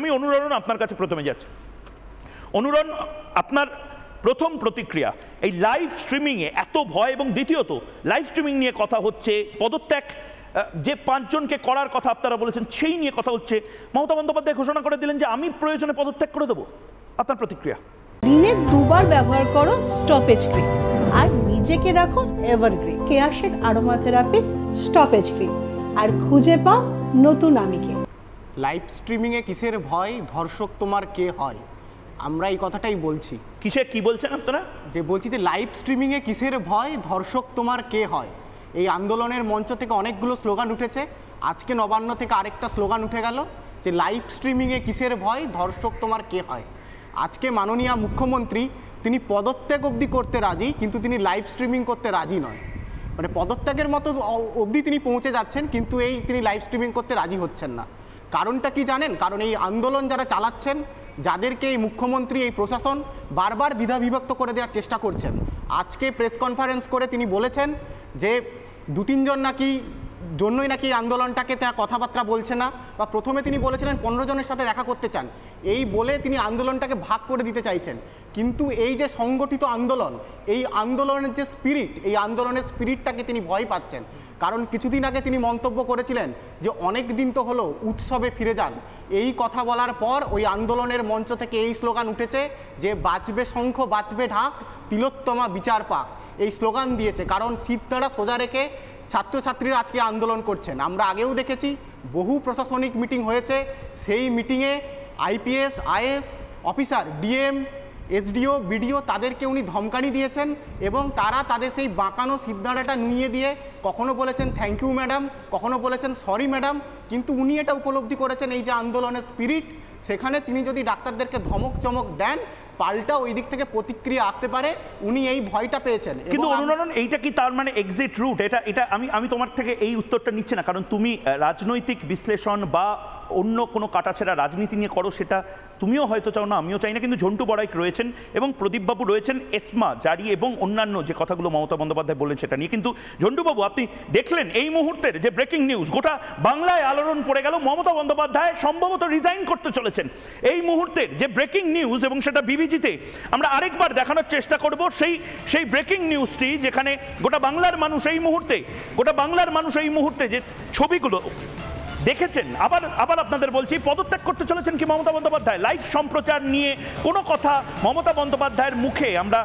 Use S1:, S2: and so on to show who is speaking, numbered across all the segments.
S1: আমি অনুরণ আপনার কাছে প্রথমে যাচ্ছি। অনুরণ, আপনার প্রথম প্রতিক্রিয়া এই লাইভ স্ট্রিমিংয়ে এত ভয়, এবং দ্বিতীয়ত লাইভ স্ট্রিমিং নিয়ে কথা হচ্ছে, পদত্যাগ যে 5 জনকে করার কথা আপনারা বলেছেন সেই নিয়ে কথা হচ্ছে। মমতা বন্দ্যোপাধ্যায় ঘোষণা করে দিলেন যে আমি প্রয়োজনে পদত্যাগ করে দেবো। আপনার প্রতিক্রিয়া?
S2: দিনে 2 বার ব্যবহার করো স্টপেজ ক্রিম আর নিজেকে রাখো evergreen. Keya Sheth aroma therapy stoppage cream, আর খুঁজে পাও নতুন আমিকে।
S3: লাইভ স্ট্রিমিংয়ে কিসের ভয়, ধর্ষক তোমার কে হয়? আমরা এই কথাটাই বলছি।
S1: কিসের কি বলছেন আপনারা?
S3: যে বলছি যে লাইভ স্ট্রিমিংয়ে কিসের ভয়, ধর্ষক তোমার কে হয়। এই আন্দোলনের মঞ্চ থেকে অনেকগুলো স্লোগান উঠেছে, আজকে নবান্ন থেকে আরেকটা স্লোগান উঠে গেল যে লাইভ স্ট্রিমিংয়ে কিসের ভয়, ধর্ষক তোমার কে হয়। আজকে মাননীয় মুখ্যমন্ত্রী তিনি পদত্যাগ অবধি করতে রাজি, কিন্তু তিনি লাইভ স্ট্রিমিং করতে রাজি নয়। মানে পদত্যাগের মতো অবধি তিনি পৌঁছে যাচ্ছেন, কিন্তু তিনি লাইভ স্ট্রিমিং করতে রাজি হচ্ছেন না। কারণটা কি জানেন? কারণ এই আন্দোলন যারা চালাচ্ছেন, যাদেরকে এই মুখ্যমন্ত্রী, এই প্রশাসন বারবার দ্বিধাবিভক্ত করে দেওয়ার চেষ্টা করছেন। আজকে প্রেস কনফারেন্স করে তিনি বলেছেন যে 2-3 জন জন্যই নাকি আন্দোলনটাকে তারা কথাবার্তা বলছে না, বা প্রথমে তিনি বলেছিলেন 15 জনের সাথে দেখা করতে চান, এই বলে তিনি আন্দোলনটাকে ভাগ করে দিতে চাইছেন। কিন্তু এই যে সংগঠিত আন্দোলন, এই আন্দোলনের যে স্পিরিট, এই আন্দোলনের স্পিরিটটাকে তিনি ভয় পাচ্ছেন। কারণ কিছুদিন আগে তিনি মন্তব্য করেছিলেন যে অনেক দিন তো হলো, উৎসবে ফিরে যান। এই কথা বলার পর ওই আন্দোলনের মঞ্চ থেকে এই স্লোগান উঠেছে যে বাঁচবে শঙ্খ, বাঁচবে ঢাক, তিলোত্তমা বিচার পাক। এই স্লোগান দিয়েছে, কারণ সিদ্ধারা সোজা রেখে ছাত্রছাত্রীরা আজকে আন্দোলন করছেন। আমরা আগেও দেখেছি বহু প্রশাসনিক মিটিং হয়েছে, সেই মিটিংয়ে IPS, IAS officer, DM, SDO, BDO তাদেরকে উনি ধমকানি দিয়েছেন, এবং তারা তাদের সেই বাঁকানো সিদ্ধারাটা নুইয়ে দিয়ে কখনো বলেছেন থ্যাংক ইউ ম্যাডাম, কখনো বলেছেন সরি ম্যাডাম। কিন্তু উনি এটা উপলব্ধি করেছেন, এই যে আন্দোলনের স্পিরিট, সেখানে তিনি যদি ডাক্তারদেরকে ধমক চমক দেন, পাল্টা ওই দিক থেকে প্রতিক্রিয়া আসতে পারে, উনি এই ভয়টা পেয়েছেন।
S1: কিন্তু অনুরণ, এইটা কি তার মানে এক্সিট রুট? এটা আমি তোমার থেকে এই উত্তরটা নিচ্ছি না, কারণ তুমি রাজনৈতিক বিশ্লেষণ বা অন্য কোনো কাটাছেড়া রাজনীতি নিয়ে করো, সেটা তুমিও হয়তো চাও না, আমিও চাই না। কিন্তু ঝন্টু বড়াইক রয়েছেন এবং প্রদীপবাবু রয়েছেন, এসমা জারি এবং অন্যান্য যে কথাগুলো মমতা বন্দ্যোপাধ্যায় বললেন সেটা নিয়ে। কিন্তু ঝন্টুবাবু, আপনি দেখলেন এই মুহূর্তের যে ব্রেকিং নিউজ, গোটা বাংলায় আলোড়ন পড়ে গেল, মমতা বন্দ্যোপাধ্যায় সম্ভবত রিজাইন করতে চলেছেন। এই মুহূর্তের যে ব্রেকিং নিউজ, এবং সেটা বিবিজিতে আমরা আরেকবার দেখানোর চেষ্টা করব সেই ব্রেকিং নিউজটি, যেখানে গোটা বাংলার মানুষ এই মুহূর্তে যে ছবিগুলো দেখেছেন। আবার আপনাদের বলছি, পদত্যাগ করতে চলেছেন কি মমতা বন্দ্যোপাধ্যায়? লাইভ সম্প্রচার নিয়ে কোনো কথা মমতা বন্দ্যোপাধ্যায়ের মুখে আমরা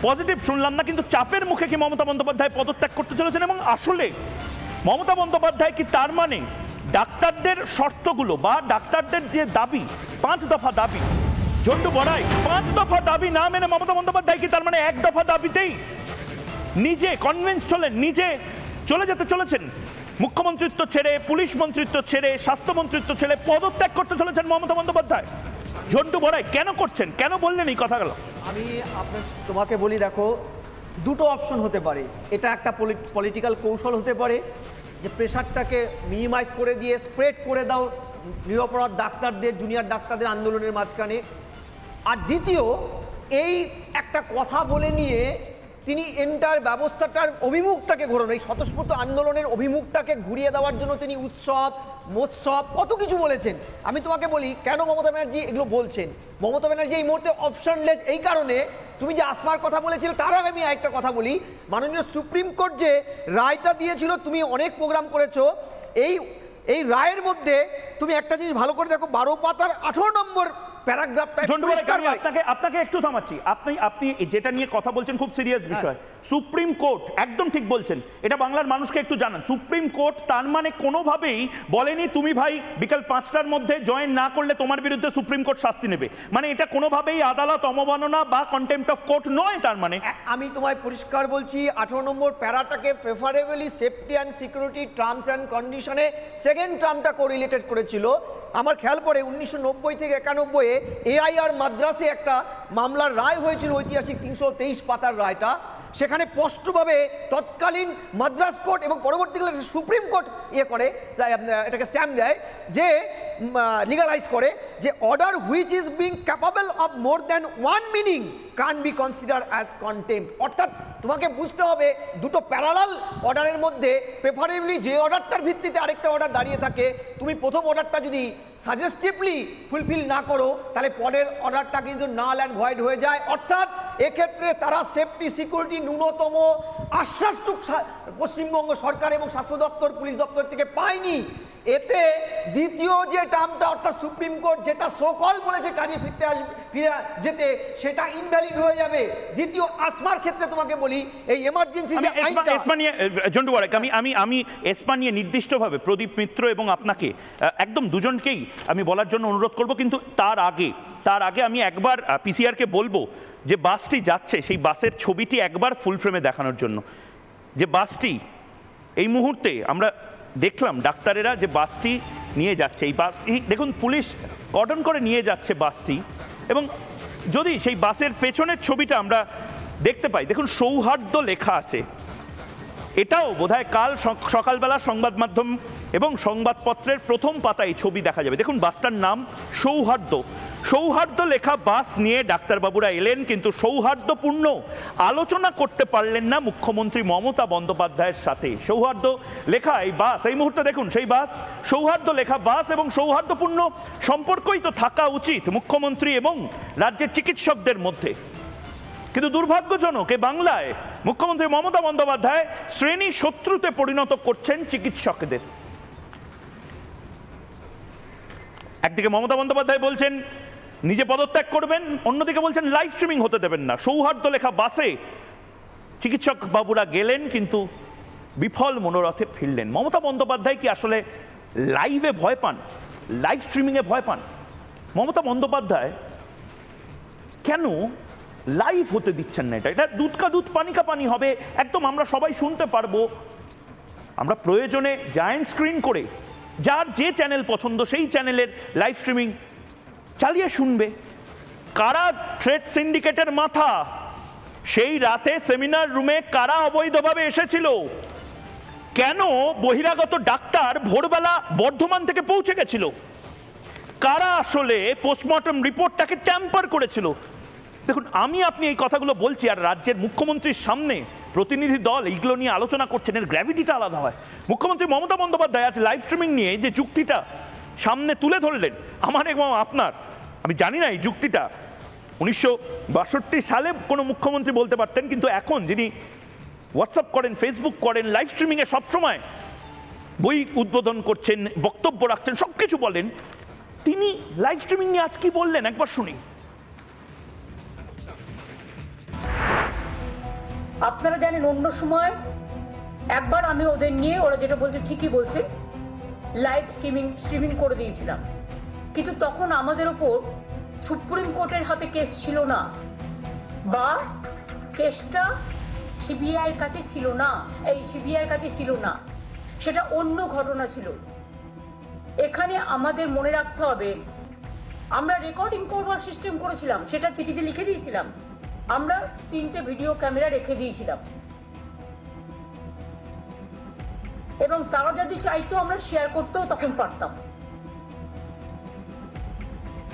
S1: পজিটিভ শুনলাম না, কিন্তু চাপের মুখে কি মমতা বন্দ্যোপাধ্যায় পদত্যাগ করতে চলেছেন? এবং আসলে মমতা বন্দ্যোপাধ্যায় কি তার মানে ডাক্তারদের শর্তগুলো বা ডাক্তারদের যে দাবি, 5 দফা দাবি, ঝন্টু বড়াই 5 দফা দাবি না মেনে মমতা বন্দ্যোপাধ্যায় কি তার মানে 1 দফা দাবিতেই নিজে কনভিন্সড হলেন, নিজে চলে যেতে চলেছেন? মুখ্যমন্ত্রিত্ব ছেড়ে, পুলিশ মন্ত্রিত্ব ছেড়ে, স্বাস্থ্যমন্ত্রিত্ব ছেড়ে পদত্যাগ করতে চলেছেন মমতা বন্দ্যোপাধ্যায়। ঝন্টু বড়াই কেন করছেন, কেন বললেন এই কথাগুলো?
S4: আমি তোমাকে বলি, দেখো, 2টো অপশন হতে পারে। এটা একটা পলিটিক্যাল কৌশল হতে পারে, যে প্রেশারটাকে মিনিমাইজ করে দিয়ে স্প্রেড করে দাও নিরপরাধ ডাক্তারদের, জুনিয়র ডাক্তারদের আন্দোলনের মাঝখানে। আর দ্বিতীয়, এই একটা কথা বলে নিয়ে তিনি এন্টার ব্যবস্থাটার অভিমুখটাকে ঘোরানো, এই স্বতঃস্ফূর্ত আন্দোলনের অভিমুখটাকে ঘুরিয়ে দেওয়ার জন্য তিনি উৎসব, মৎসব, কত কিছু বলেছেন। আমি তোমাকে বলি কেন মমতা ব্যানার্জি এগুলো বলছেন। মমতা ব্যানার্জি এই মুহূর্তে অপশনলেস, এই কারণে, তুমি যে আসমার কথা বলেছিলে তার আগে আমি একটা কথা বলি। মাননীয় সুপ্রিম কোর্ট যে রায়টা দিয়েছিল, তুমি অনেক প্রোগ্রাম করেছো, এই রায়ের মধ্যে তুমি একটা জিনিস ভালো করে দেখো, 12 পাতার 18 নম্বর প্যারাগ্রাফটা।
S1: আপনাকে একটু থামাচ্ছি। আপনি যেটা নিয়ে কথা বলছেন খুব সিরিয়াস বিষয়। সুপ্রিম কোর্ট একদম ঠিক বলছেন, এটা বাংলার মানুষকে একটু জানান। সুপ্রিম কোর্ট তার মানে কোনোভাবেই বলেনি তুমি ভাই বিকাল 5টার মধ্যে জয়েন না করলে তোমার বিরুদ্ধে সুপ্রিম কোর্ট শাস্তি নেবে, মানে এটা কোনোভাবেই আদালত অবমাননা বা কন্টেম্প্ট অফ কোর্ট নয়। তার মানে
S4: আমি তোমায় পরিষ্কার বলছি, 18 নম্বর প্যারাটাকে preferably safety and security terms and কন্ডিশনে সেকেন্ড টার্মটা কোরিলেটেড করেছিল। আমার খেয়াল পড়ে 1990 থেকে 91-এ এআইআর মাদ্রাসে একটা মামলার রায় হয়েছিল, ঐতিহাসিক 323 পাতার রায়টা। সেখানে স্পষ্টভাবে তৎকালীন মাদ্রাস কোর্ট এবং পরবর্তীকালে সুপ্রিম কোর্ট করে এটাকে স্ট্যাম্প দেয় যে লিগালাইজ করে যে order which is being capable of more than one meaning কান বি কনসিডার অ্যাজ কন্টেম্প্ট। অর্থাৎ তোমাকে বুঝতে হবে দুটো প্যারালাল অর্ডারের মধ্যে প্রেফারেবলি যে অর্ডারটার ভিত্তিতে আরেকটা অর্ডার দাঁড়িয়ে থাকে, তুমি প্রথম অর্ডারটা যদি সাজেস্টিভলি ফুলফিল না করো তাহলে পরের অর্ডারটা কিন্তু নাল অ্যান্ড ভয়েড হয়ে যায়। অর্থাৎ এক্ষেত্রে তারা সেফটি সিকিউরিটি ন্যূনতম আশ্বাসটুক পশ্চিমবঙ্গ সরকার এবং স্বাস্থ্য দপ্তর পুলিশ দপ্তর থেকে পায়নি। এতে দ্বিতীয় যে টার্মটা অর্থাৎ সুপ্রিম কোর্ট যেটা সোকল বলেছে কাজে ফিরে যেতে, সেটা ইনভ্যালিড হয়ে যাবে। দ্বিতীয় আসমার ক্ষেত্রে তোমাকে বলি এই এমার্জেন্সি যে আইনটা
S1: জন্টু ওয়ারেক, আমি এসপা নিয়ে নির্দিষ্টভাবে প্রদীপ মিত্র এবং আপনাকে একদম দুজনকেই আমি বলার জন্য অনুরোধ করব, কিন্তু তার আগে আমি একবার পিসিআরকে বলবো যে বাসটি যাচ্ছে সেই বাসের ছবিটি একবার ফুল ফ্রেমে দেখানোর জন্য। যে বাসটি এই মুহূর্তে আমরা দেখলাম ডাক্তারেরা যে বাসটি নিয়ে যাচ্ছে, এই বাসটি দেখুন পুলিশ কর্ডন করে নিয়ে যাচ্ছে বাসটি, এবং যদি সেই বাসের পেছনের ছবিটা আমরা দেখতে পাই, দেখুন সৌহার্দ্য লেখা আছে। এটাও বোধহয় কাল সকালবেলা সংবাদ মাধ্যম এবং সংবাদপত্রের প্রথম পাতায় ছবি দেখা যাবে। দেখুন বাসটার নাম সৌহার্দ্য লেখা বাস নিয়ে ডাক্তারবাবুরা এলেন, কিন্তু সৌহার্দ্যপূর্ণ আলোচনা করতে পারলেন না মুখ্যমন্ত্রী মমতা বন্দ্যোপাধ্যায়ের সাথে। সৌহার্দ্য লেখা এই বাস, এই মুহূর্তে দেখুন সেই বাস, সৌহার্দ্য লেখা বাস এবং সৌহার্দ্যপূর্ণ সম্পর্কই তো থাকা উচিত মুখ্যমন্ত্রী এবং রাজ্যের চিকিৎসকদের মধ্যে। কিন্তু দুর্ভাগ্যজনক এ বাংলায় মুখ্যমন্ত্রী মমতা বন্দ্যোপাধ্যায় শ্রেণী শত্রুতে পরিণত করছেন চিকিৎসকদের। একদিকে মমতা বন্দ্যোপাধ্যায় বলছেন নিজে পদত্যাগ করবেন, অন্যদিকে বলছেন লাইভ স্ট্রিমিং হতে দেবেন না। সৌহার্দ্য লেখা বাসে চিকিৎসক বাবুরা গেলেন কিন্তু বিফল মনোরথে ফিরলেন। মমতা বন্দ্যোপাধ্যায় কি আসলে লাইভে ভয় পান, লাইভ স্ট্রিমিংয়ে ভয় পান? মমতা বন্দ্যোপাধ্যায় কেন লাইভ হতে দিচ্ছেন না? এটা দুধ কা দুধ পানি কা পানি হবে, একদম আমরা সবাই শুনতে পারবো। আমরা প্রয়োজনে জায়ান্ট স্ক্রিন করে যার যে চ্যানেল পছন্দ সেই চ্যানেলের লাইভ স্ট্রিমিং চালিয়ে শুনবে। কারা থ্রেড সিন্ডিকেটের মাথা? সেই রাতে সেমিনার রুমে কারা অবৈধভাবে এসেছিল? কেন বহিরাগত ডাক্তার ভোরবেলা বর্ধমান থেকে পৌঁছে গেছিল? কারা আসলে পোস্টমর্টম রিপোর্টটাকে ট্যাম্পার করেছিল? দেখুন আপনি এই কথাগুলো বলছি আর রাজ্যের মুখ্যমন্ত্রীর সামনে প্রতিনিধি দল এইগুলো নিয়ে আলোচনা করছেন, এর গ্র্যাভিটিটা আলাদা হয়। মুখ্যমন্ত্রী মমতা বন্দ্যোপাধ্যায় আজ লাইভ স্ট্রিমিং নিয়ে যে যুক্তিটা সামনে তুলে ধরলেন, আমার এবং আপনার, আমি জানি না এই যুক্তিটা 1962 সালে কোনো মুখ্যমন্ত্রী বলতে পারতেন, কিন্তু এখন যিনি হোয়াটসঅ্যাপ করেন, ফেসবুক করেন, লাইভ স্ট্রিমিংয়ে সবসময় বই উদ্বোধন করছেন, বক্তব্য রাখছেন, সব কিছু বলেন, তিনি লাইভ স্ট্রিমিং নিয়ে আজ কি বললেন একবার শুনি।
S5: আপনারা জানেন অন্য সময় একবার আমি ওদের নিয়ে, ওরা যেটা বলছে ঠিকই বলছে, লাইভ স্ট্রিমিং করে দিয়েছিলাম, কিন্তু তখন আমাদের ওপর সুপ্রিম কোর্টের হাতে কেস ছিল না, বা কেসটা সিবিআইয়ের কাছে ছিল না, সিবিআইয়ের কাছে ছিল না, সেটা অন্য ঘটনা ছিল। এখানে আমাদের মনে রাখতে হবে, আমরা রেকর্ডিং করবার সিস্টেম করেছিলাম, সেটা চিঠিতে লিখে দিয়েছিলাম, আমরা 3টে ভিডিও ক্যামেরা রেখে দিয়েছিলাম, এবং তারা যদি চাইতো আমরা শেয়ার করতেও তখন পারতাম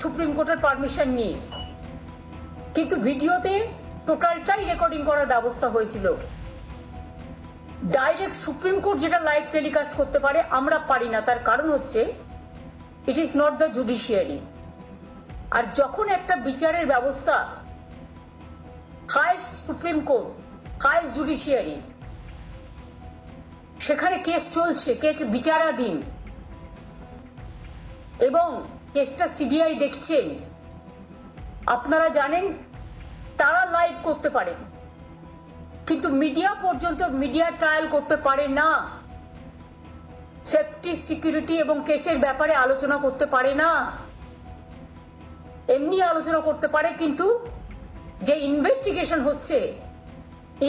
S5: সুপ্রিম কোর্টের পারমিশন নিয়ে। কিন্তু ভিডিওতে টোটালটাই রেকর্ডিং করার ব্যবস্থা হয়েছিল। ডাইরেক্ট সুপ্রিম কোর্ট যেটা লাইভ টেলিকাস্ট করতে পারে, আমরা পারি না। তার কারণ হচ্ছে it is not the judiciary. আর যখন একটা বিচারের ব্যবস্থা, highest supreme court, highest judiciary, সেখানে কেস চলছে, কেস বিচারাধীন, এবং কেসটা সিবিআই দেখছেন, আপনারা জানেন তারা লাইভ করতে পারেন, কিন্তু মিডিয়া পর্যন্ত মিডিয়া ট্রায়াল করতে পারে না, সেফটি সিকিউরিটি এবং কেসের ব্যাপারে আলোচনা করতে পারে না। এমনি আলোচনা করতে পারে, কিন্তু যে ইনভেস্টিগেশন হচ্ছে,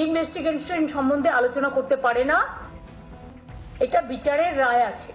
S5: ইনভেস্টিগেশন সম্বন্ধে আলোচনা করতে পারে না। এটা বিচারের রায় আছে।